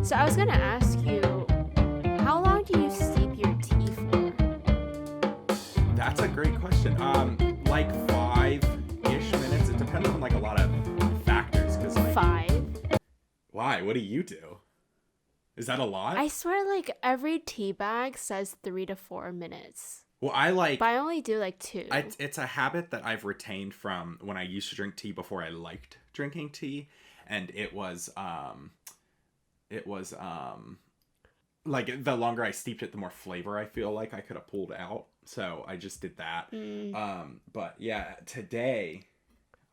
So I was gonna ask you, how long do you steep your tea for? That's a great question. Like 5-ish minutes. It depends on like a lot of factors. Cause like, 5? why? What do you do? Is that a lot? I swear, like every tea bag says 3 to 4 minutes, Well, I like. but I only do like 2. It's a habit that I've retained from when I used to drink tea before I liked drinking tea, and it was like the longer I steeped it, the more flavor I feel like I could have pulled out. So I just did that. But yeah, today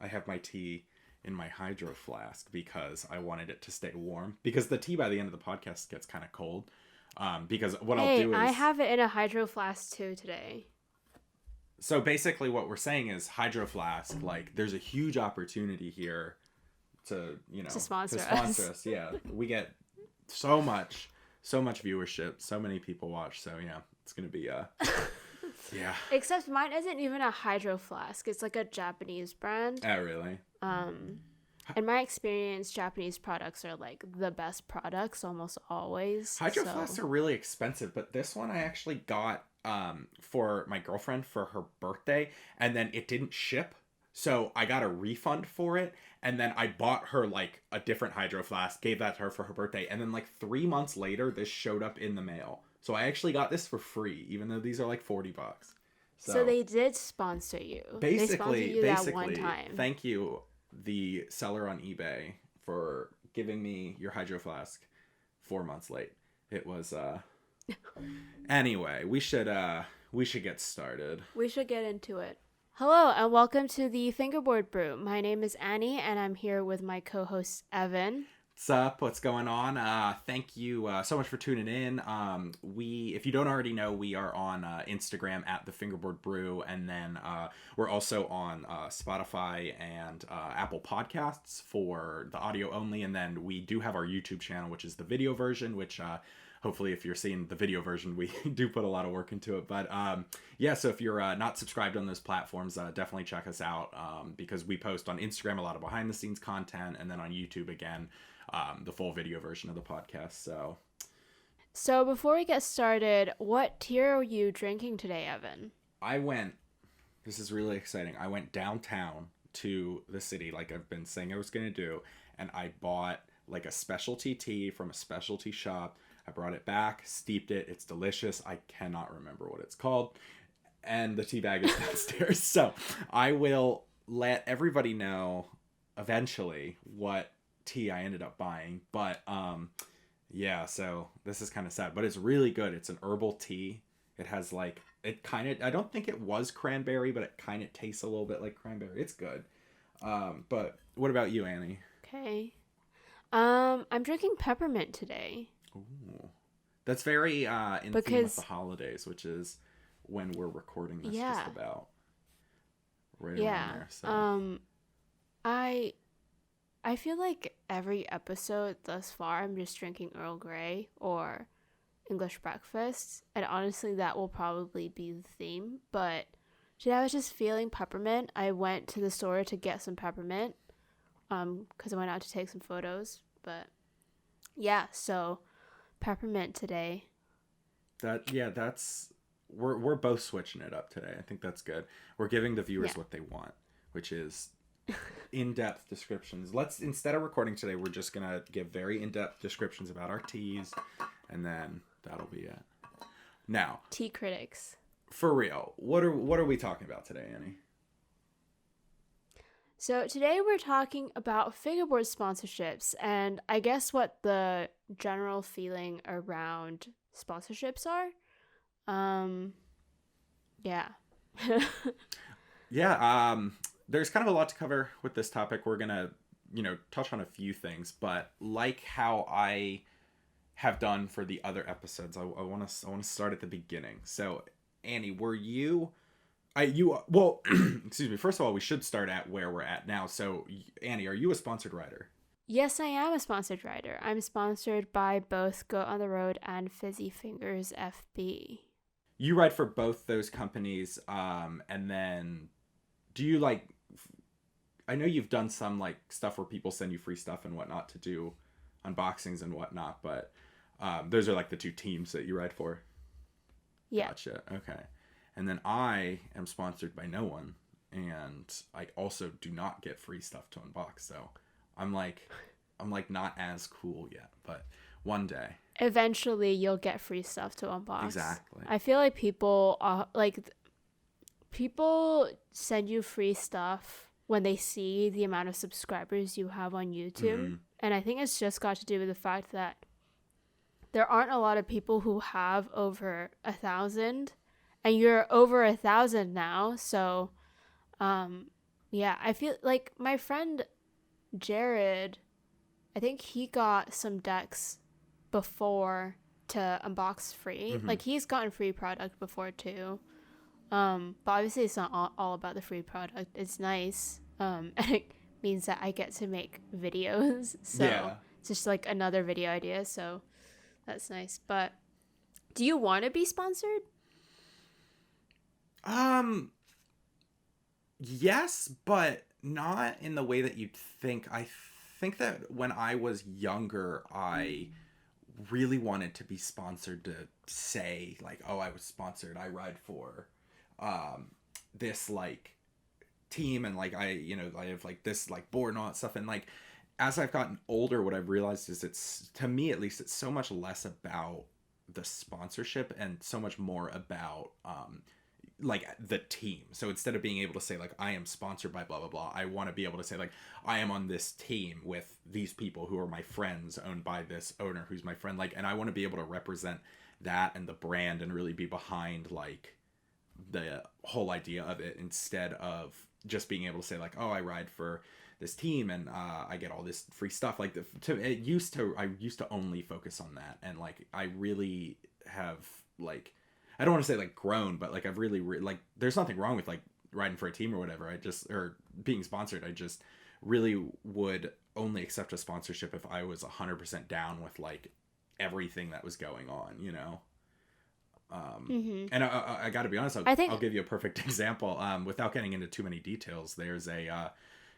I have my tea in my hydro flask because I wanted it to stay warm. Because the tea by the end of the podcast gets kind of cold. Because what I'll do is I have it in a hydro flask too today. So basically what we're saying is hydro flask, like there's a huge opportunity here to sponsor us. Yeah. We get so much viewership, so many people watch, so yeah, it's gonna be yeah. Except mine isn't even a hydro flask. It's like a Japanese brand. Oh, really? In my experience, Japanese products are like the best products almost always. Hydro flasks are really expensive, but this one I actually got for my girlfriend for her birthday, and then it didn't ship, so I got a refund for it, and then I bought her like a different hydro flask, gave that to her for her birthday, and then like 3 months later this showed up in the mail. So I actually got this for free, even though these are like $40. So they did sponsor you. They sponsored you that one time. Thank you, the seller on eBay, for giving me your hydro flask 4 months late. It was Anyway, we should get started. We should get into it. Hello and welcome to the Fingerboard Brew. My name is Annie and I'm here with my co-host Evan. What's up? What's going on? Thank you so much for tuning in. If you don't already know, we are on Instagram at the Fingerboard Brew, and then we're also on Spotify and Apple Podcasts for the audio only, and then we do have our YouTube channel, which is the video version, which hopefully if you're seeing the video version, we do put a lot of work into it. But yeah, so if you're not subscribed on those platforms, definitely check us out because we post on Instagram a lot of behind the scenes content, and then on YouTube again, the full video version of the podcast. So before we get started, what tea are you drinking today, Evan? This is really exciting. I went downtown to the city like I've been saying I was going to do, and I bought like a specialty tea from a specialty shop. I brought it back, steeped it. It's delicious. I cannot remember what it's called. And the tea bag is downstairs. So I will let everybody know eventually what tea I ended up buying. But yeah, so this is kind of sad, but it's really good. It's an herbal tea. It has like, I don't think it was cranberry, but it kind of tastes a little bit like cranberry. It's good. But what about you, Annie? Okay. I'm drinking peppermint today. Ooh. That's very in theme with the holidays, which is when we're recording this just about. Right around there. So. I feel like every episode thus far I'm just drinking Earl Grey or English breakfast, and honestly that will probably be the theme. But today I was just feeling peppermint. I went to the store to get some peppermint because I went out to take some photos. But yeah, so peppermint today. We're both switching it up today. I think that's good. We're giving the viewers what they want, which is in-depth descriptions. Instead of recording today, we're just gonna give very in-depth descriptions about our teas, and then that'll be it. Now, tea critics. For real, what are we talking about today, Annie? So today we're talking about fingerboard sponsorships, and I guess what the general feeling around sponsorships are. Yeah. Yeah, there's kind of a lot to cover with this topic. We're gonna, touch on a few things, but like how I have done for the other episodes, I want to start at the beginning. So, Annie, well, excuse me. First of all, we should start at where we're at now. So, Annie, are you a sponsored rider? Yes, I am a sponsored rider. I'm sponsored by both Go on the Road and Fizzy Fingers FB. You ride for both those companies, and then do you I know you've done some like stuff where people send you free stuff and whatnot to do unboxings and whatnot, but those are like the two teams that you ride for. Yeah. Gotcha. Okay. And then I am sponsored by no one, and I also do not get free stuff to unbox. So I'm like not as cool yet, but one day. Eventually, you'll get free stuff to unbox. Exactly. I feel like people send you free stuff when they see the amount of subscribers you have on YouTube. Mm-hmm. And I think it's just got to do with the fact that there aren't a lot of people who have over 1,000, and you're over 1,000 now. So, yeah, I feel like my friend Jared, I think he got some decks before to unbox free. Mm-hmm. Like, he's gotten free product before too. But obviously it's not all about the free product. It's nice. And it means that I get to make videos. So Yeah. it's just like another video idea. So that's nice. But do you want to be sponsored? Yes, but not in the way that you'd think. I think that when I was younger, I really wanted to be sponsored, to say like, oh, I was sponsored. I ride for this like team, and like I have like this like board and all that stuff. And like as I've gotten older, what I've realized is, it's, to me at least, it's so much less about the sponsorship and so much more about like the team. So instead of being able to say like, I am sponsored by blah blah blah, I want to be able to say like, I am on this team with these people who are my friends, owned by this owner who's my friend. Like, and I want to be able to represent that and the brand and really be behind like the whole idea of it, instead of just being able to say like, oh, I ride for this team and I get all this free stuff. Like I used to only focus on that, and like I really have like, I don't want to say like grown, but like I've really like, there's nothing wrong with like riding for a team or whatever. Or being sponsored. I just really would only accept a sponsorship if I was 100% down with like everything that was going on, you know? And I got to be honest, I'll give you a perfect example. Without getting into too many details, there's a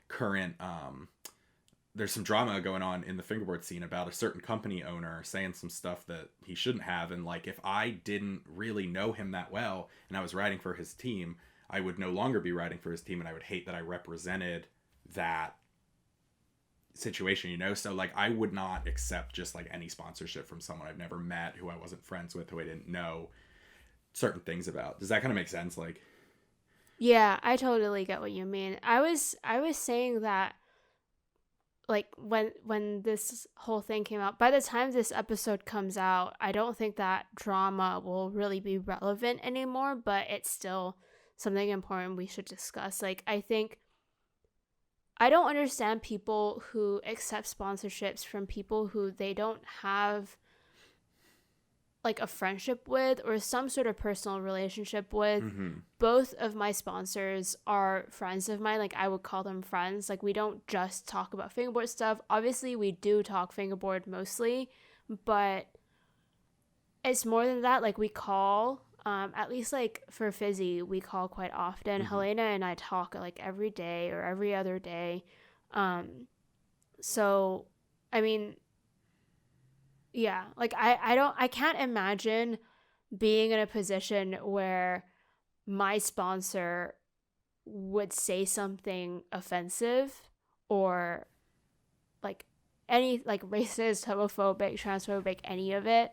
current, there's some drama going on in the fingerboard scene about a certain company owner saying some stuff that he shouldn't have. And like, if I didn't really know him that well and I was riding for his team, I would no longer be riding for his team, and I would hate that I represented that situation, you know? So like, I would not accept just like any sponsorship from someone I've never met, who I wasn't friends with, who I didn't know certain things about. Does that kind of make sense? Like, Yeah, I totally get what you mean. I was saying that like when this whole thing came out, by the time this episode comes out, I don't think that drama will really be relevant anymore, but it's still something important we should discuss. Like, I think I don't understand people who accept sponsorships from people who they don't have like a friendship with or some sort of personal relationship with. Both of my sponsors are friends of mine. Like, I would call them friends. Like, we don't just talk about fingerboard stuff. Obviously, we do talk fingerboard mostly, but it's more than that. Like, we call, at least like for Fizzy, we call quite often. Helena and I talk like every day or every other day. So, I mean, yeah, like I can't imagine being in a position where my sponsor would say something offensive or like any like racist, homophobic, transphobic, any of it.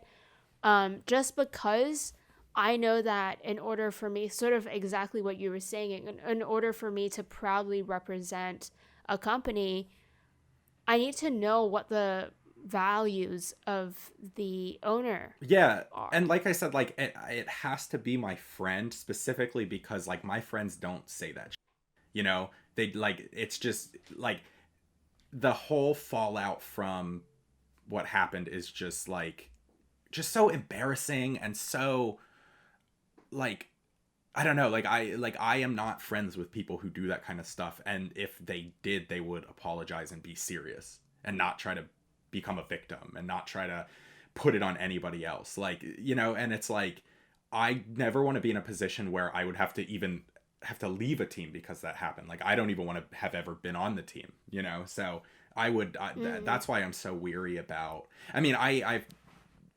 Just because I know that in order for me, sort of exactly what you were saying, in order for me to proudly represent a company, I need to know what the values of the owner are. And like I said, like it has to be my friend, specifically because like my friends don't say that, you know? They like, it's just like the whole fallout from what happened is just like, just so embarrassing, and so like, I don't know, like I am not friends with people who do that kind of stuff, and if they did, they would apologize and be serious and not try to become a victim and not try to put it on anybody else. Like, you know, and it's like, I never want to be in a position where I would have to even have to leave a team because that happened. Like, I don't even want to have ever been on the team, you know? So that's why I'm so weary about, I mean, I've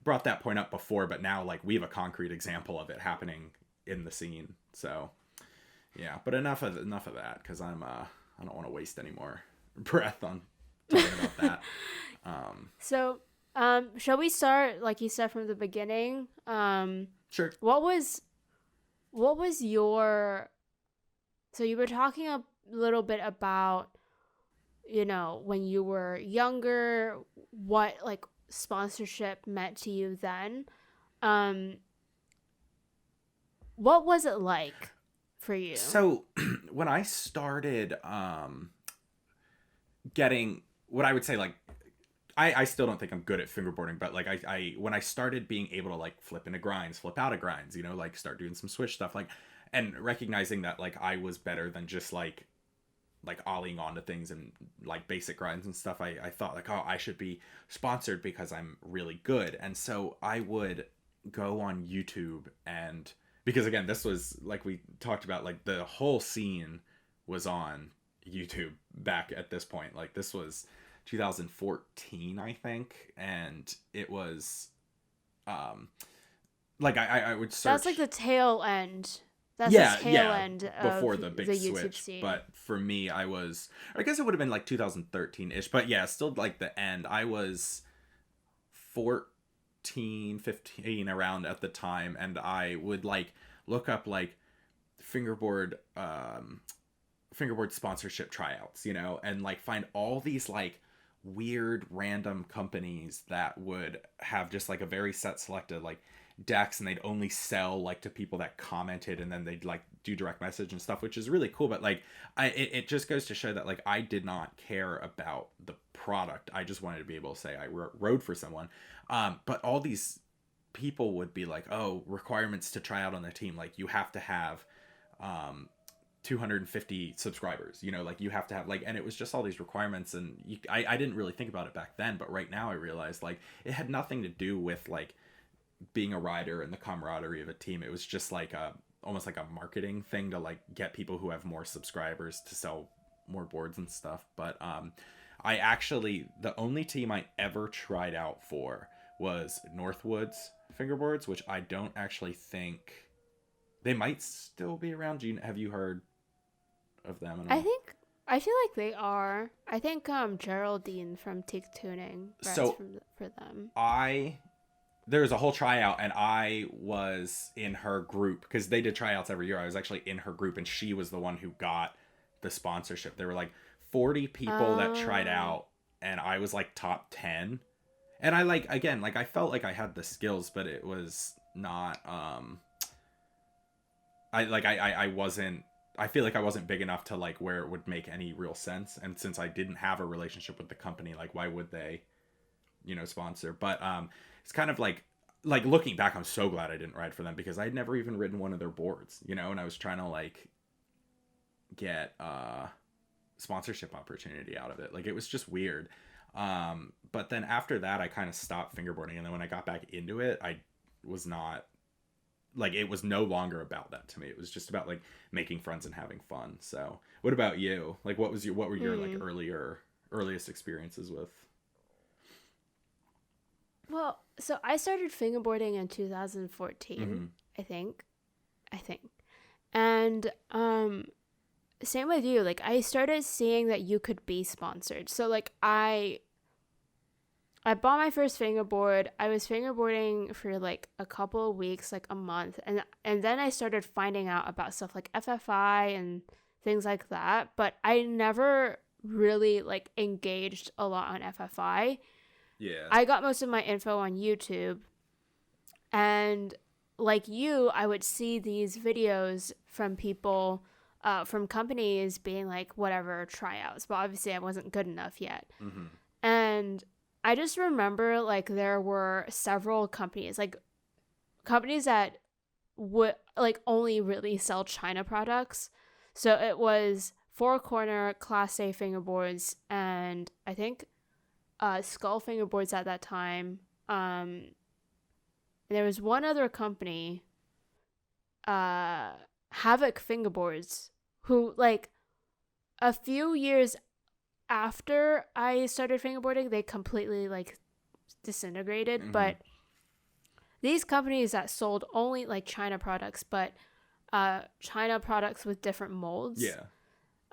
brought that point up before, but now like we have a concrete example of it happening in the scene. So yeah, but enough of that, because I don't want to waste any more breath on talking about that. So, shall we start, like you said, from the beginning? Sure. What was your, so you were talking a little bit about, you know, when you were younger, what like sponsorship meant to you then. What was it like for you? So when I started getting what I would say, like, I still don't think I'm good at fingerboarding, but like I when I started being able to like flip into grinds, flip out of grinds, you know, like start doing some switch stuff, like, and recognizing that like I was better than just like ollieing onto things and like basic grinds and stuff, I thought like, oh, I should be sponsored because I'm really good. And so I would go on YouTube, and because again, this was like we talked about, like the whole scene was on YouTube back at this point. Like this was 2014, I think, and it was like I would search. That's like the tail end. That's the tail end before of the big YouTube switch. scene. But for me, I guess it would have been like 2013-ish, but yeah, still like the end. I was 14, 15 around at the time, and I would like look up like fingerboard sponsorship tryouts, you know, and like find all these like weird random companies that would have just like a very set selected like decks, and they'd only sell like to people that commented, and then they'd like do direct message and stuff, which is really cool. But like it just goes to show that like I did not care about the product. I just wanted to be able to say I rode for someone. But all these people would be like, oh, requirements to try out on the team, like you have to have 250 subscribers, you know, like you have to have like, and it was just all these requirements. And I didn't really think about it back then, but right now I realized like it had nothing to do with like being a rider and the camaraderie of a team. It was just like almost like a marketing thing to like get people who have more subscribers to sell more boards and stuff. But I actually, the only team I ever tried out for was Northwoods Fingerboards, which I don't actually think they might still be around. Have you heard of them at all? I feel like they are. I think Geraldine from Teak Tuning writes for them. There was a whole tryout, and I was in her group because they did tryouts every year. I was actually in her group, and she was the one who got the sponsorship. There were like 40 people that tried out, and I was like top 10. And I like, again, like I felt like I had the skills, but it was not, I feel like I wasn't big enough to like where it would make any real sense. And since I didn't have a relationship with the company, like why would they, you know, sponsor? But it's kind of like looking back, I'm so glad I didn't ride for them, because I'd never even ridden one of their boards, you know, and I was trying to like get sponsorship opportunity out of it. Like it was just weird. But then after that, I kind of stopped fingerboarding, and then when I got back into it, I was not like, it was no longer about that to me. It was just about like making friends and having fun. So what about you? Like what were your like earliest experiences with? Well, so I started fingerboarding in 2014, I think. And same with you. Like I started seeing that you could be sponsored. So like I bought my first fingerboard. I was fingerboarding for like a couple of weeks, like a month, and then I started finding out about stuff like FFI and things like that, but I never really like engaged a lot on FFI. Yeah. I got most of my info on YouTube, and like you, I would see these videos from people, from companies being like, whatever, tryouts, but obviously I wasn't good enough yet. And I just remember like there were several companies that would like only really sell China products. So it was Four Corner, Class A fingerboards, and I think Skull fingerboards at that time. And there was one other company. I Havoc Fingerboards, who like a few years after I started fingerboarding, they completely like disintegrated. Mm-hmm. But these companies that sold only like China products, but China products with different molds. Yeah.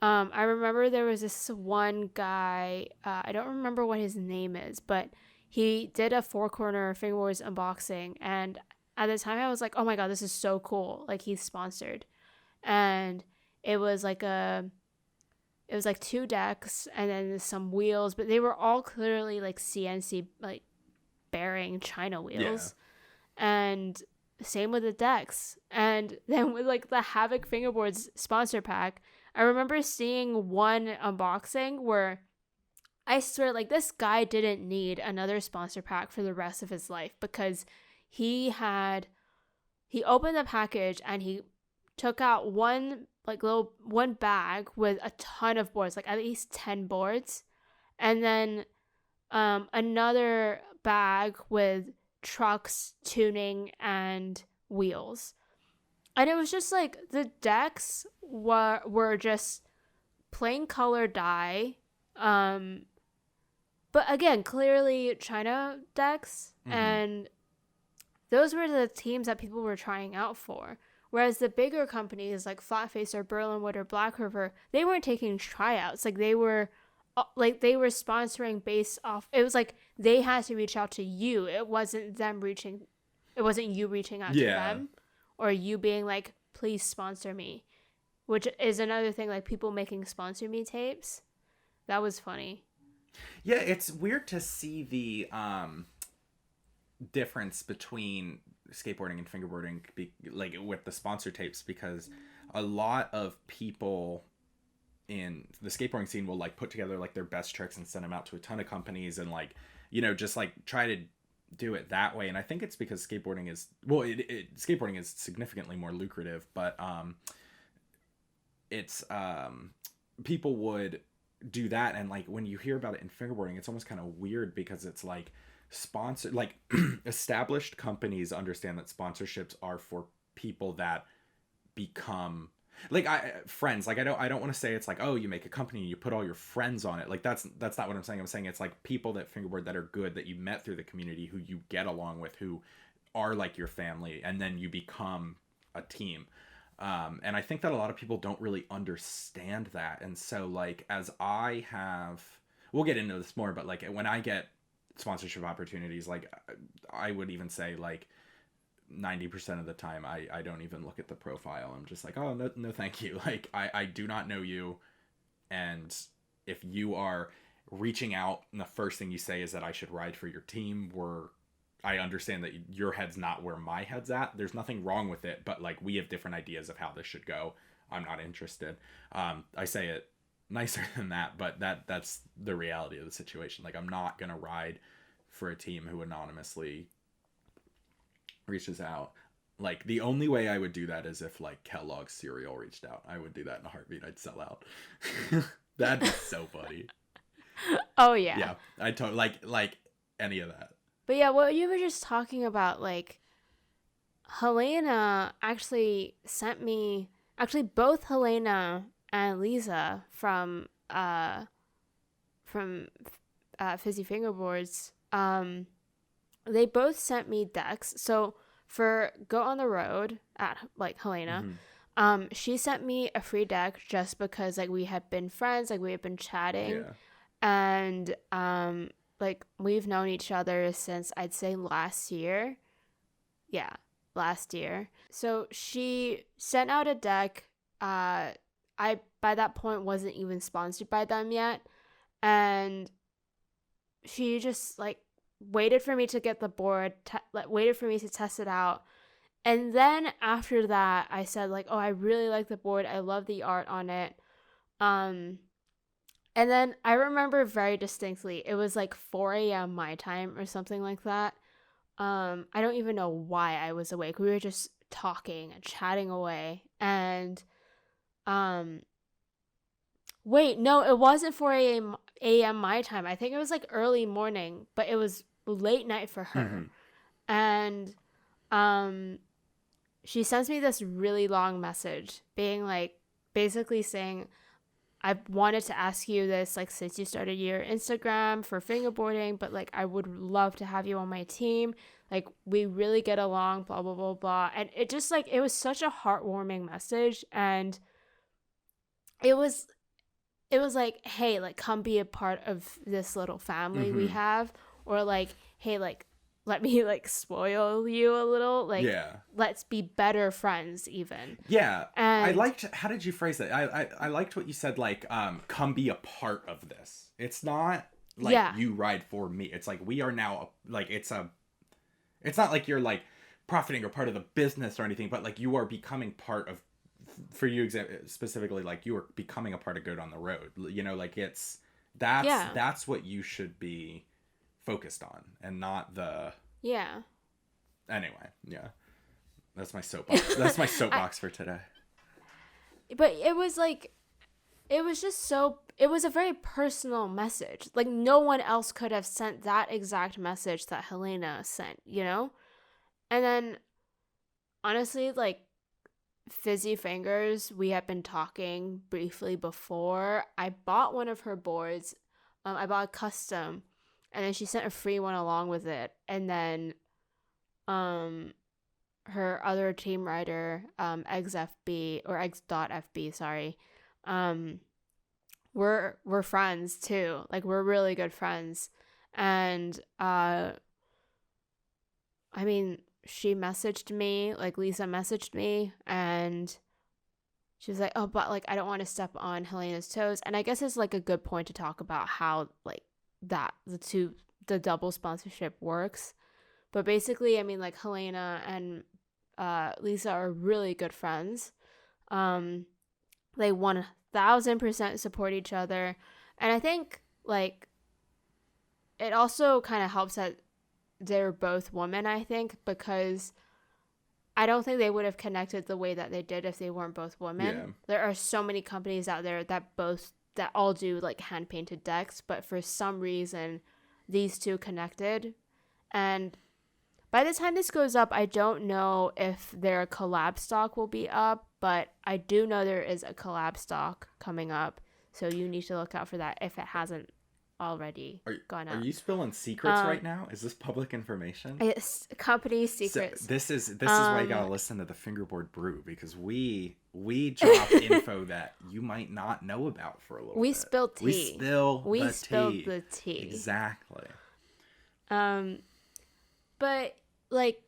I remember there was this one guy, I don't remember what his name is, but he did a Four Corner Fingerboards unboxing, and at the time I was like, oh my god, this is so cool. Like, he's sponsored. And it was like two decks and then some wheels, but they were all clearly like CNC like bearing China wheels. And same with the decks. And then with like the Havoc Fingerboards sponsor pack, I remember seeing one unboxing where I swear like this guy didn't need another sponsor pack for the rest of his life, because he opened the package and he took out one bag with a ton of boards, like at least 10 boards, and then another bag with trucks, tuning, and wheels. And it was just like the decks were just plain color dye, but again, clearly China decks. Mm-hmm. And those were the teams that people were trying out for. Whereas the bigger companies like Flatface or Berlinwood or Black River, they weren't taking tryouts. Like they were sponsoring based off. It was like they had to reach out to you. It wasn't you reaching out to them, or you being like, please sponsor me, which is another thing. Like people making sponsor me tapes. That was funny. Yeah, it's weird to see the difference between skateboarding and fingerboarding, like with the sponsor tapes, because a lot of people in the skateboarding scene will like put together like their best tricks and send them out to a ton of companies and like, you know, just like try to do it that way. And I think it's because skateboarding is skateboarding is significantly more lucrative, but it's people would do that. And like when you hear about it in fingerboarding, it's almost kind of weird because it's like sponsor, like established companies understand that sponsorships are for people that become like friends. Like I don't want to say it's like, oh, you make a company and you put all your friends on it. Like that's not what I'm saying. I'm saying it's like people that fingerboard that are good, that you met through the community, who you get along with, who are like your family, and then you become a team. And I think that a lot of people don't really understand that. And so like we'll get into this more, but like when I get sponsorship opportunities, like I would even say like 90% of the time I don't even look at the profile. I'm just like, oh no thank you. Like I do not know you, and if you are reaching out and the first thing you say is that I should ride for your team, I understand that your head's not where my head's at. There's nothing wrong with it, but like we have different ideas of how this should go. I'm not interested. I say it nicer than that, but that's the reality of the situation. Like I'm not gonna ride for a team who anonymously reaches out. Like the only way I would do that is if like Kellogg's cereal reached out. I would do that in a heartbeat. I'd sell out. That'd be so funny. Oh yeah. Yeah, I totally like any of that. But yeah, what you were just talking about, like Helena actually sent me, both Helena and Lisa from Fizzy Fingerboards, they both sent me decks. So for Go on the Road at like Helena, she sent me a free deck just because like we had been friends, like we had been chatting, and like we've known each other since I'd say last year. Yeah, last year. So she sent out a deck. I by that point wasn't even sponsored by them yet, and she just like waited for me to get the board, waited for me to test it out. And then after that, I said like, oh, I really like the board. I love the art on it. And then I remember very distinctly, it was like 4 a.m. my time or something like that. I don't even know why I was awake. We were just talking and chatting away. And wait, no, it wasn't 4 a.m. my time. I think it was like early morning, but it was late night for her. And she sends me this really long message being like, basically saying, I wanted to ask you this, like, since you started your Instagram for fingerboarding, but like, I would love to have you on my team. Like, we really get along, blah, blah, blah, blah. And it just like, it was such a heartwarming message. And it was like, hey, like, come be a part of this little family we have, or like, hey, like, let me like spoil you a little, like, Yeah. let's be better friends even. Yeah. I And liked, how did you phrase that? I liked what you said, like, come be a part of this. It's not like yeah, you ride for me. It's like we are now, like, it's not like you're like profiting or part of the business or anything, but like you are becoming part of, for you specifically, like you are becoming a part of Good on the Road. You know, like that's what you should be focused on, and not the yeah. anyway. Yeah, that's my soapbox. That's my soapbox for today. But it was like, it was just so, it was a very personal message. Like, no one else could have sent that exact message that Helena sent, you know? And then, honestly, like, Fizzy Fingers, we had been talking briefly before. I bought one of her boards. I bought a custom, and then she sent a free one along with it. And then, her other team writer, XFB or X.FB, sorry, we're friends too. Like, we're really good friends. And I mean, she messaged me, like, Lisa messaged me, and she was like, oh, but like, I don't want to step on Helena's toes. And I guess it's like a good point to talk about how like that the double sponsorship works. But basically, I mean, like, Helena and Lisa are really good friends. They 1000% support each other. And I think, like, it also kind of helps that they're both women, I think, because I don't think they would have connected the way that they did if they weren't both women. Yeah. There are so many companies out there that all do like hand painted decks, but for some reason these two connected. And by the time this goes up, I don't know if their collab stock will be up, but I do know there is a collab stock coming up, so you need to look out for that if it hasn't already gone up. Are you spilling secrets right now? Is this public information? It's company secrets. So this is why you gotta listen to the Fingerboard Brew, because we drop info that you might not know about for a little bit. We spill tea. We spill the tea. Exactly. But like,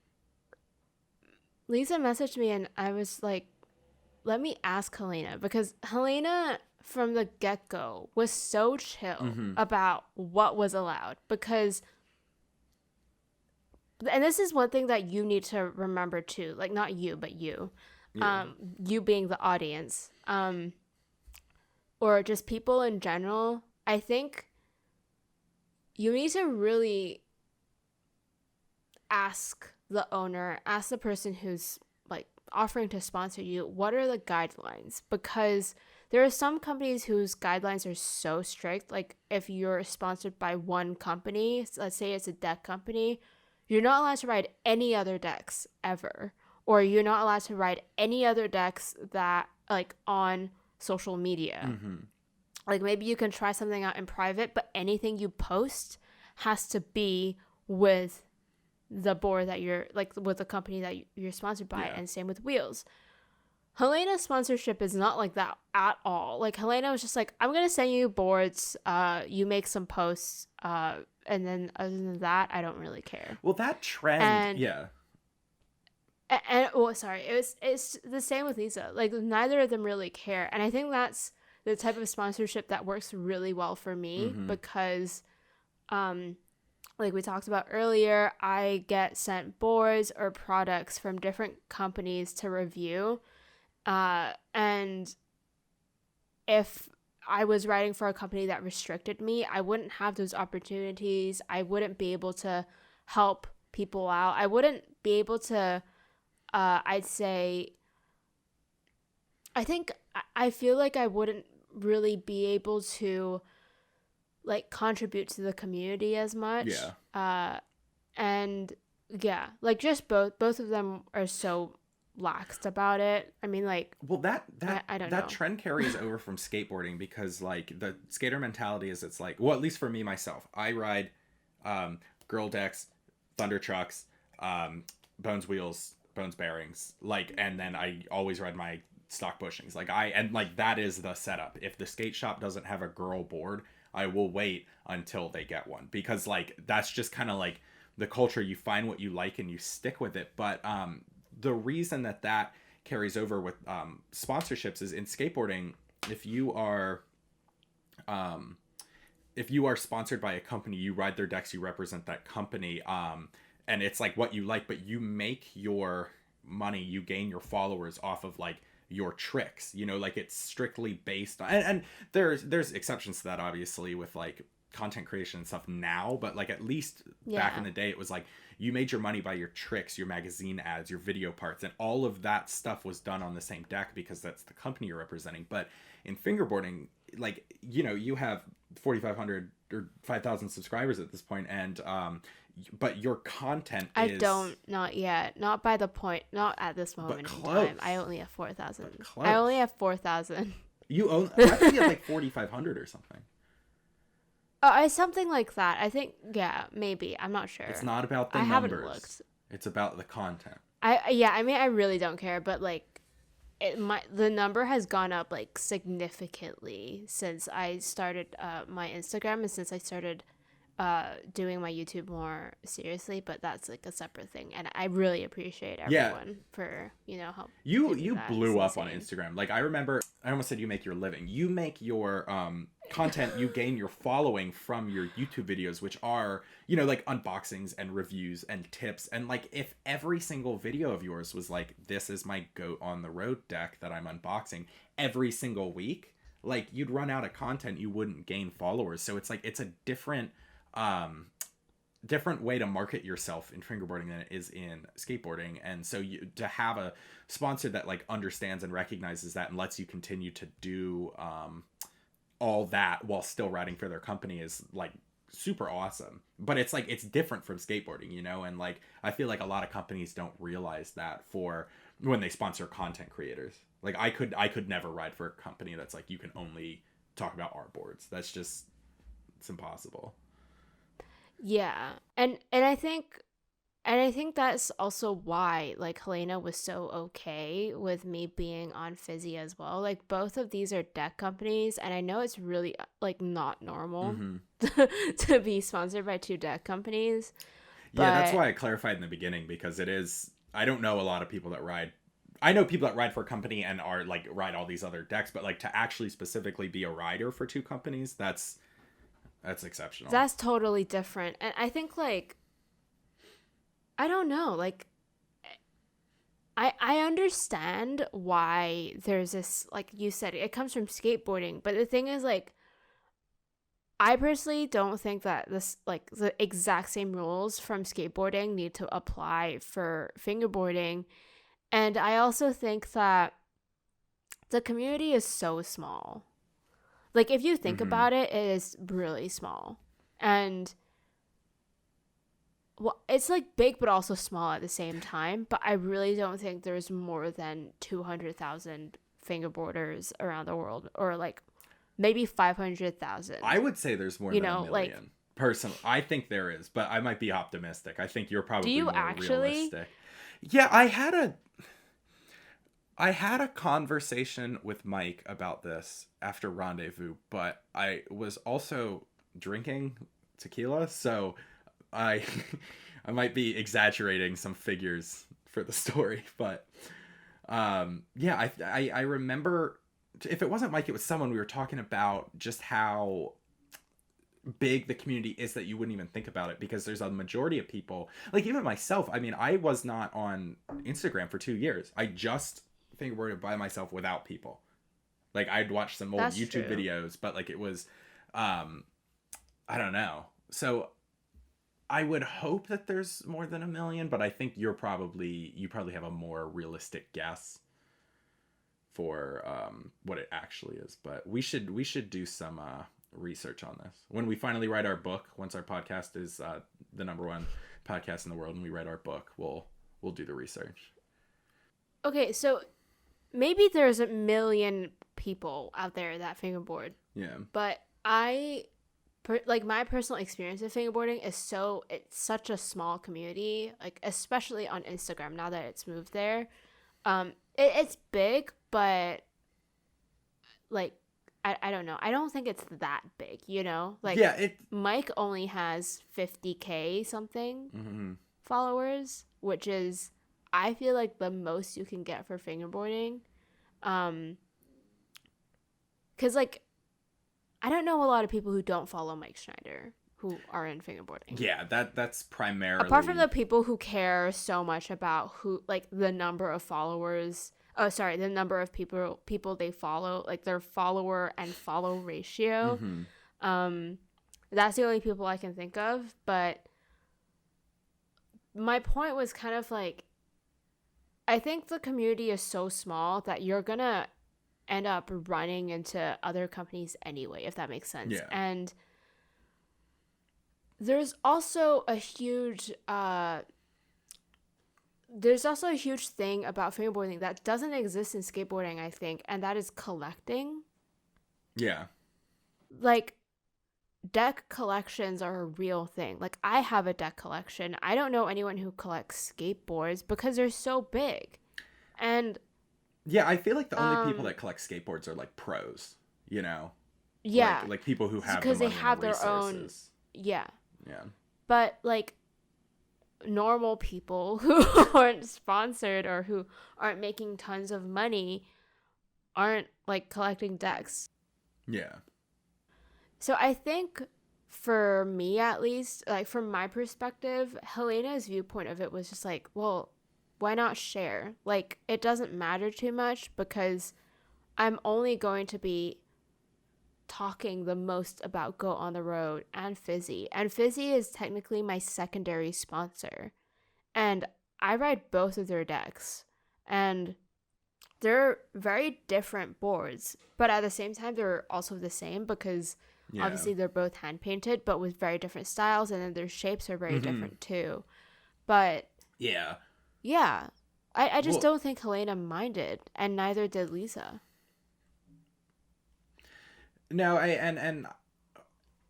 Lisa messaged me and I was like, let me ask Helena, because Helena from the get-go was so chill about what was allowed, because, and this is one thing that you need to remember too, like, not you, but you, you being the audience, or just people in general. I think you need to really ask the owner, ask the person who's like offering to sponsor you, what are the guidelines? Because there are some companies whose guidelines are so strict. Like, if you're sponsored by one company, let's say it's a deck company, you're not allowed to ride any other decks ever, or you're not allowed to ride any other decks that like on social media. Like, maybe you can try something out in private, but anything you post has to be with the board that you're like, with the company that you're sponsored by. And same with wheels. Helena's sponsorship is not like that at all. Like, Helena was just like, I'm gonna send you boards, you make some posts, and then other than that, I don't really care. Well, that trend, and sorry, it's the same with Lisa. Like, neither of them really care, and I think that's the type of sponsorship that works really well for me, because like we talked about earlier, I get sent boards or products from different companies to review. And if I was writing for a company that restricted me, I wouldn't have those opportunities. I wouldn't be able to help people out. I wouldn't be able to, I'd say, I feel like I wouldn't really be able to like contribute to the community as much. And yeah, like, just both of them are so laxed about it. I mean, like, well, I don't that know. trend carries over from skateboarding because like the skater mentality is it's like, well, at least for me myself, I ride girl decks, thunder trucks, bones wheels, bones bearings, like, and then I always ride my stock bushings. Like that is the setup. If the skate shop doesn't have a girl board, I will wait until they get one, because like that's just kind of like the culture. You find what you like and you stick with it. But the reason that carries over with sponsorships is in skateboarding, if you are sponsored by a company, you ride their decks, you represent that company, and it's like what you like, but you make your money, you gain your followers off of like your tricks, you know, like it's strictly based on, and there's exceptions to that obviously with like content creation and stuff now, but like at least back in the day it was like you made your money by your tricks, your magazine ads, your video parts, and all of that stuff was done on the same deck because that's the company you're representing. But in fingerboarding, like, you know, you have 4,500 or 5,000 subscribers at this point, and but your content is... Not yet. Not by the point, not at this moment in time. I only have 4,000. I only have 4,000. You own... I think you have like 4,500 or something. Something like that. I think, yeah, maybe. I'm not sure. It's not about the numbers. I haven't looked. It's about the content. I mean, I really don't care, but like, the number has gone up like significantly since I started my Instagram and since I started doing my YouTube more seriously, but that's like a separate thing, and I really appreciate everyone for, you know, help. You blew up on Instagram. Like, I remember, I almost said you make your living. You make your content, you gain your following from your YouTube videos, which are, you know, like unboxings and reviews and tips. And like, if every single video of yours was like, this is my goat on the road deck that I'm unboxing every single week, like, you'd run out of content, you wouldn't gain followers. So it's like, it's a different way to market yourself in fingerboarding than it is in skateboarding. And so to have a sponsor that like understands and recognizes that and lets you continue to do all that while still riding for their company is like super awesome. But it's like, it's different from skateboarding, you know? And like, I feel like a lot of companies don't realize that for when they sponsor content creators. Like, I could never ride for a company that's like, you can only talk about our boards. That's just, it's impossible. Yeah. And I think that's also why like Helena was so okay with me being on Fizzy as well. Like, both of these are deck companies, and I know it's really like not normal to be sponsored by two deck companies. Yeah, that's why I clarified in the beginning, because it is, I don't know a lot of people that ride. I know people that ride for a company and are like ride all these other decks, but like to actually specifically be a rider for two companies, that's exceptional. That's totally different. And I think like, I don't know, like, I understand why there's this, like you said, it comes from skateboarding, but the thing is, like, I personally don't think that this, like, the exact same rules from skateboarding need to apply for fingerboarding. And I also think that the community is so small. Like, if you think about it, it is really small. And, well, it's like big but also small at the same time. But I really don't think there's more than 200,000 fingerboarders around the world, or like maybe 500,000. I would say there's more than a million. Like, personally, I think there is, but I might be optimistic. I think you're probably more realistic. Yeah, I had a conversation with Mike about this after Rendezvous, but I was also drinking tequila, so I might be exaggerating some figures for the story. But yeah, I remember, if it wasn't Mike, it was someone, we were talking about just how big the community is that you wouldn't even think about it, because there's a majority of people, like even myself, I mean, I was not on Instagram for 2 years. I just fingerboarded by myself without people. Like, I'd watch some old YouTube videos, but like, it was I don't know. So I would hope that there's more than 1 million, but I think you probably have a more realistic guess for what it actually is. But we should do some research on this when we finally write our book. Once our podcast is the #1 podcast in the world and we write our book, we'll do the research. Okay, so maybe there's a million people out there that fingerboard, Yeah. but like my personal experience of fingerboarding is it's such a small community, like especially on Instagram now that it's moved there. It's big, but like I don't know. I don't think it's that big, you know? Like Yeah, it Mike only has 50K something mhm. followers, which is I feel like the most you can get for fingerboarding. Um cuz like I don't know a lot of people who don't follow Mike Schneider who are in fingerboarding. Yeah, that's Apart from the primarily people who care so much about who like the number of followers, oh sorry, the number of people they follow, like their follower and follow ratio. mhm. um that's the only people I can think of, but my point was kind of like I think the community is so small that you're gonna end up running into other companies anyway, if that makes sense. Yeah. And there's also a huge thing about fingerboarding that doesn't exist in skateboarding, I think, and that is collecting. Yeah. Like deck collections are a real thing. Like I have a deck collection. I don't know anyone who collects skateboards because they're so big. And Yeah, I feel like the only people that collect skateboards are like pros, you know? yeah, Like people who have the because they money and have the their own, resources. yeah. Yeah. But like normal people who aren't sponsored or who aren't making tons of money aren't like collecting decks. Yeah. So I think for me at least, like from my perspective, Helena's viewpoint of it was just like, well, why not share? Like it doesn't matter too much because I'm only going to be talking the most about Go on the Road and Fizzy. And Fizzy is technically my secondary sponsor. And I ride both of their decks. And they're very different boards, but at the same time they're also the same because Yeah. obviously they're both hand painted but with very different styles, and then their shapes are very Mhm. different too. But Yeah. yeah, I just Well, don't think Helena minded, and neither did Lisa. no, and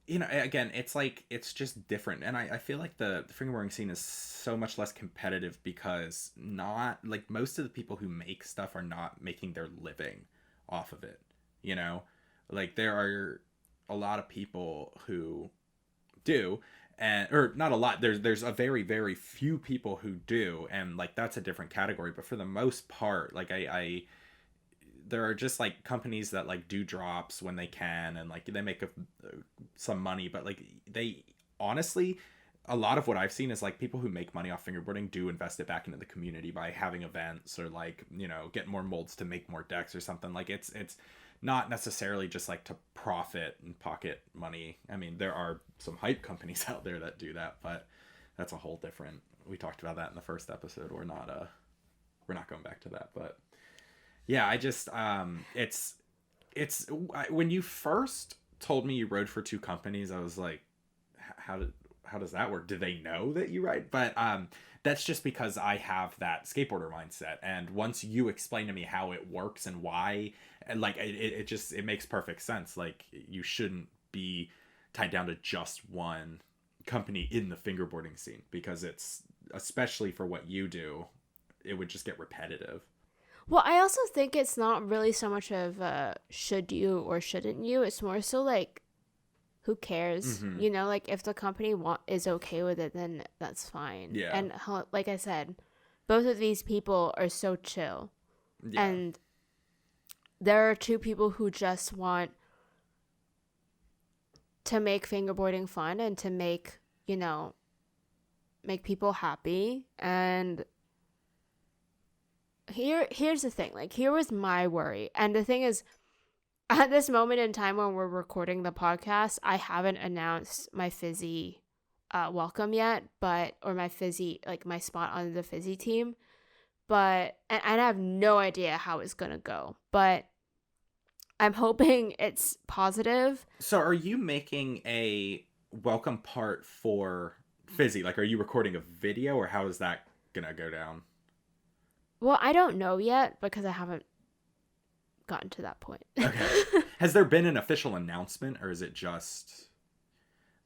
you know, again, it's like it's just different, and I feel like the fingerboarding scene is so much less competitive because not like most of the people who make stuff are not making their living off of it, you know, like there are a lot of people who do, and or not a lot, there's a very few people who do, and like that's a different category, but for the most part, like I there are just like companies that like do drops when they can, and like they make some money, but like they honestly, a lot of what I've seen is like people who make money off fingerboarding do invest it back into the community by having events or like, you know, get more molds to make more decks or something. Like it's not necessarily just like to profit and pocket money. I mean, there are some hype companies out there that do that, but that's a whole different, we talked about that in the first episode. We're not going back to that, but yeah, I just it's when you first told me you rode for two companies, I was like, how does that work? Do they know that you ride? But that's just because I have that skateboarder mindset, and once you explain to me how it works and why, and like it just it makes perfect sense. Like you shouldn't be tied down to just one company in the fingerboarding scene, because it's, especially for what you do, it would just get repetitive. Well, I also think it's not really so much of should you or shouldn't you. It's more so like who cares? Mm-hmm. You know, like if the company is okay with it, then that's fine. Yeah. And like I said, both of these people are so chill. Yeah. And there are two people who just want to make fingerboarding fun and to make, you know, make people happy. And here's the thing. Like here was my worry. And the thing is, at this moment in time when we're recording the podcast, I haven't announced my Fizzy welcome yet, or my Fizzy, like my spot on the Fizzy team. But, and I have no idea how it's going to go, but I'm hoping it's positive. So are you making a welcome part for Fizzy? Like, are you recording a video, or how is that gonna go down? Well, I don't know yet because I haven't gotten to that point. Okay. Has there been an official announcement, or is it just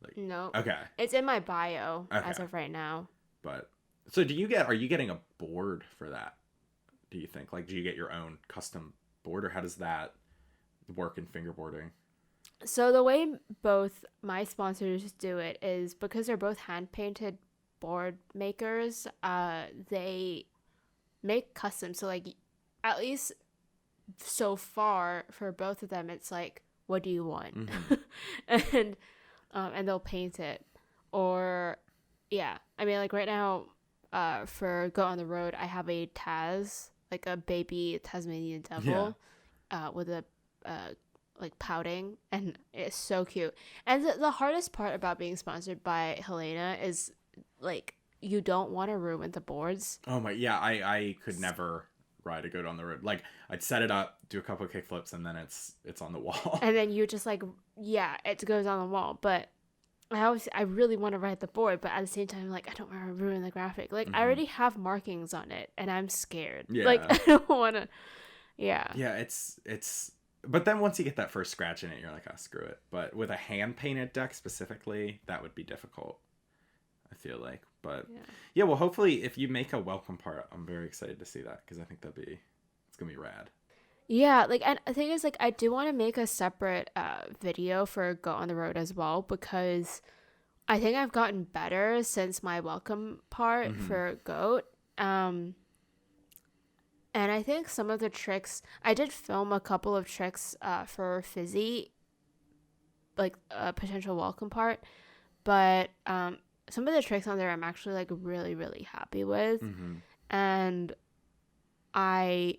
like No. okay. It's in my bio as Okay. of right now. But so are you getting a board for that? Do you think? Like do you get your own custom board or how does that work in fingerboarding? So the way both my sponsors do it is because they're both hand painted board makers, they make custom. So like at least so far for both of them it's like what do you want? Mm-hmm. And they'll paint it. Or yeah. I mean like right now for Go on the Road I have a Taz, like a baby Tasmanian devil with a like pouting, and it's so cute. And the hardest part about being sponsored by Helena is like you don't want to ruin the boards. Oh my, yeah, I could never ride a goat on the road. Like I'd set it up, do a couple of kick flips, and then it's on the wall. And then you just like yeah, it goes on the wall. But I really want to ride the board, but at the same time like I don't want to ruin the graphic. Like I already have markings on it, and I'm scared. Yeah. Like I don't want to. Yeah. Yeah, it's. But then once you get that first scratch in it, you're like, oh, screw it. But with a hand painted deck specifically, that would be difficult. I feel like, but yeah. Well, hopefully, if you make a welcome part, I'm very excited to see that because I think it's gonna be rad. Yeah, like, and the thing is, like, I do want to make a separate video for Go on the Road as well because I think I've gotten better since my welcome part for Goat. And I think some of the tricks, I did film a couple of tricks for Fizzy, like a potential welcome part, but some of the tricks on there I'm actually like really, really happy with. And I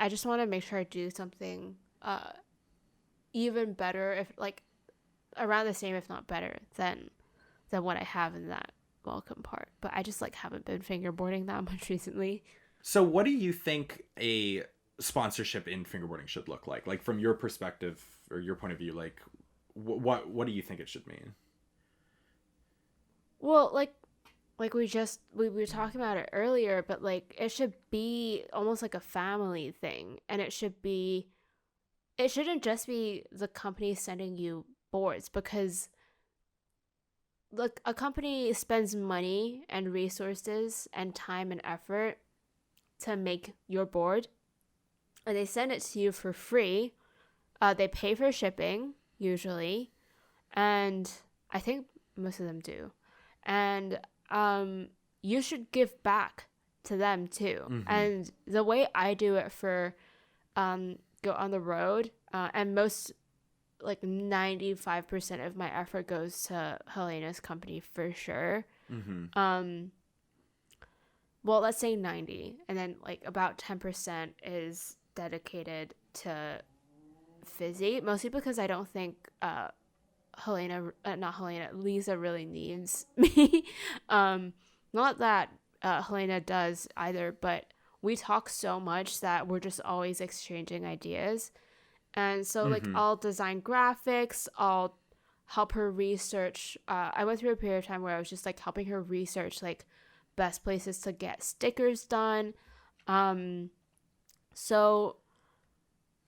just want to make sure I do something even better, if like around the same, if not better, than what I have in that welcome part. But I just like haven't been fingerboarding that much recently. So what do you think a sponsorship in fingerboarding should look like? Like from your perspective or your point of view, like what do you think it should mean? Well, like we were talking about it earlier, but like it should be almost like a family thing, and it shouldn't just be the company sending you boards, because look, a company spends money and resources and time and effort to make your board, and they send it to you for free. They pay for shipping usually, and I think most of them do, and you should give back to them too. And the way I do it for Go on the Road, and most, like 95% of my effort goes to Helena's company for sure. Well, let's say 90, and then like about 10% is dedicated to Fizzy, mostly because I don't think Lisa really needs me. Not that Helena does either, but we talk so much that we're just always exchanging ideas. And so like I'll design graphics, I'll help her research. I went through a period of time where I was just like helping her research like best places to get stickers done. So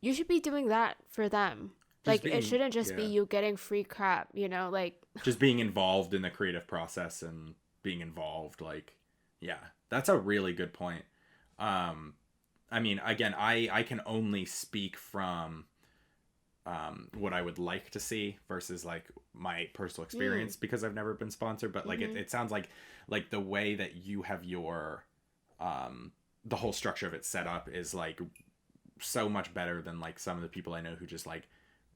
you should be doing that for them. Like it shouldn't just be you getting free crap, like just being involved in the creative process and being involved. Like, yeah, that's a really good point. I mean, again, I can only speak from what I would like to see versus like my personal experience because I've never been sponsored. But like it sounds like the way that you have your the whole structure of it set up is like so much better than like some of the people I know who just like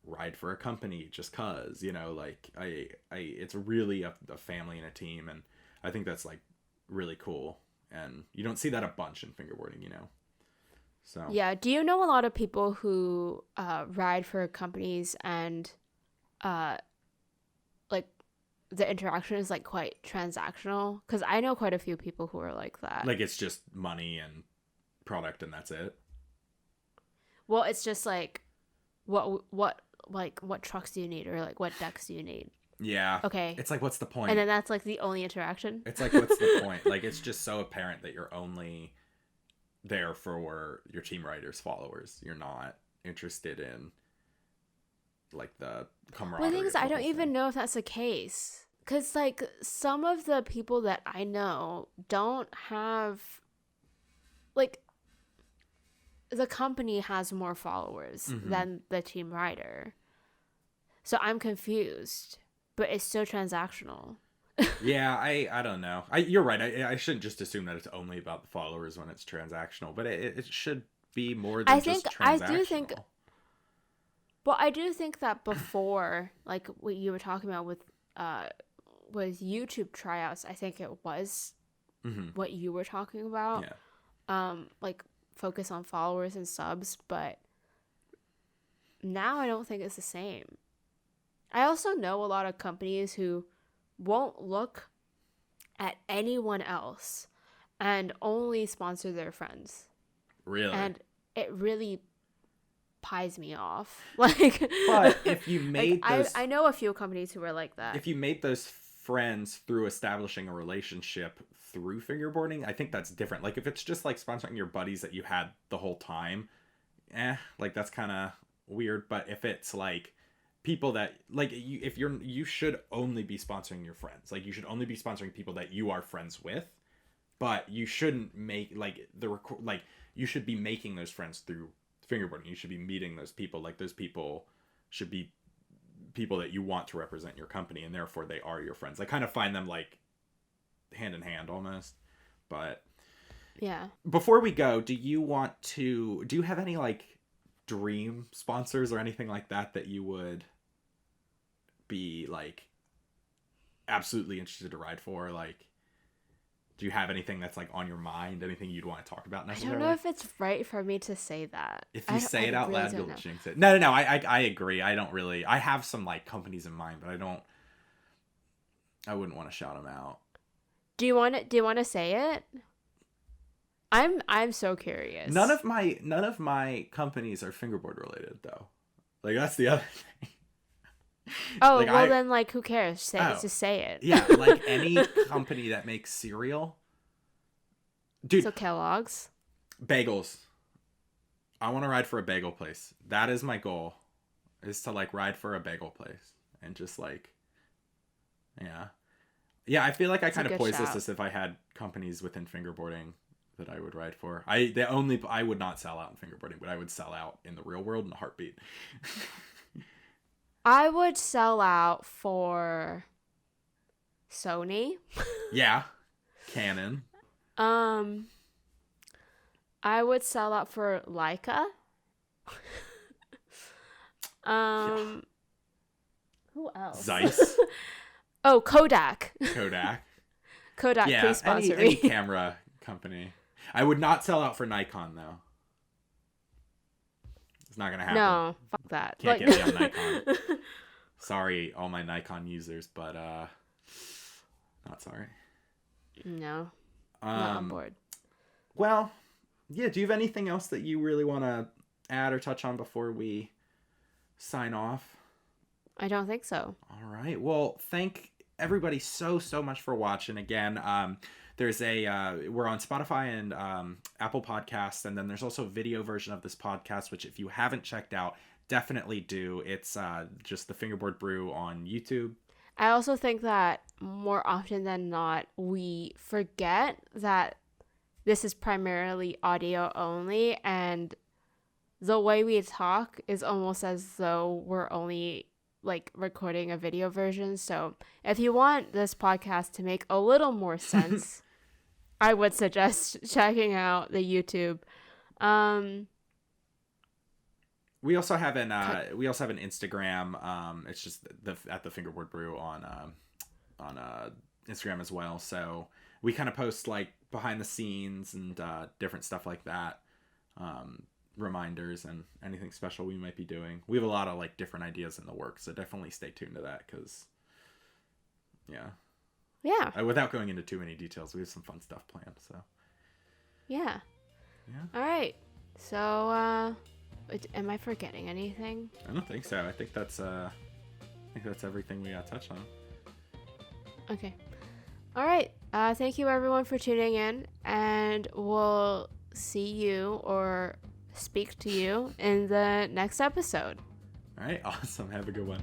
ride for a company just cause, like I it's really a family and a team, and I think that's like really cool, and you don't see that a bunch in fingerboarding. So yeah. Do you know a lot of people who ride for companies and like the interaction is like quite transactional? Because I know quite a few people who are like that. Like it's just money and product and that's it. Well, it's just like what trucks do you need, or like what decks do you need? Yeah. Okay. It's like, what's the point? And then that's like the only interaction. It's like, what's the point? Like, it's just so apparent that you're only there for your team writers' followers. You're not interested in like the camaraderie. Well, the thing is, I don't thing. even know if that's the case. Because, like, some of the people that I know don't have, like, the company has more followers than the team writer. So I'm confused, but it's so transactional. Yeah, I don't know. You're right. I shouldn't just assume that it's only about the followers when it's transactional, but it should be more than just transactional. I do think that before, like what you were talking about with YouTube tryouts, I think it was what you were talking about. Yeah. Like focus on followers and subs, but now I don't think it's the same. I also know a lot of companies who won't look at anyone else and only sponsor their friends. Really? And it really pies me off. Like, but if you made like, those, I know a few companies who are like that. If you made those friends through establishing a relationship through fingerboarding, I think that's different. Like if it's just like sponsoring your buddies that you had the whole time, like that's kind of weird. But if it's like people that like you should only be sponsoring your friends. Like you should only be sponsoring people that you are friends with, but you shouldn't make like you should be making those friends through fingerboarding. You should be meeting those people. Like those people should be people that you want to represent your company, and therefore they are your friends. I kind of find them like hand in hand almost. But yeah, before we go, do you have any like dream sponsors or anything like that you would be like absolutely interested to ride for? Like, do you have anything that's like on your mind, anything you'd want to talk about necessarily? I don't know if it's right for me to say that. If you say it out loud, you'll jinx it. No, I agree. I have some like companies in mind, but I wouldn't want to shout them out. Do you want to say it? I'm so curious. None of my companies are fingerboard related though. Like that's the other thing. Oh, like, well then like who cares? Just say it. Yeah, like any company that makes cereal. Dude. So Kellogg's. Bagels. I want to ride for a bagel place. That is my goal. Is to like ride for a bagel place and just like yeah. Yeah, I feel like I kind of poised this as if I had companies within fingerboarding that I would ride for. I would not sell out in fingerboarding, but I would sell out in the real world in a heartbeat. I would sell out for Sony. Yeah. Canon. I would sell out for Leica. Who else? Zeiss. Oh, Kodak. Kodak, yeah, please sponsor any me. camera company. I would not sell out for Nikon though. It's not gonna happen. No, fuck that. Can't get me on Nikon. Sorry, all my Nikon users, but not sorry. No, not on board. Well, yeah. Do you have anything else that you really want to add or touch on before we sign off? I don't think so. All right. Well, thank everybody so much for watching. Again, there's we're on Spotify and Apple Podcasts, and then there's also a video version of this podcast, which if you haven't checked out, definitely do. It's just the Fingerboard Brew on YouTube. I also think that more often than not, we forget that this is primarily audio only, and the way we talk is almost as though we're only like recording a video version. So if you want this podcast to make a little more sense, I would suggest checking out the YouTube. We also have an Instagram. It's just at the Fingerboard Brew on Instagram as well. So we kind of post like behind the scenes and different stuff like that. Reminders and anything special we might be doing. We have a lot of like different ideas in the works, so definitely stay tuned to that because yeah, without going into too many details, we have some fun stuff planned. So yeah all right, so am I forgetting anything? I don't think so. I think that's everything we got touched on. Okay, all right, thank you everyone for tuning in, and we'll see you or speak to you in the next episode. All right, awesome. Have a good one.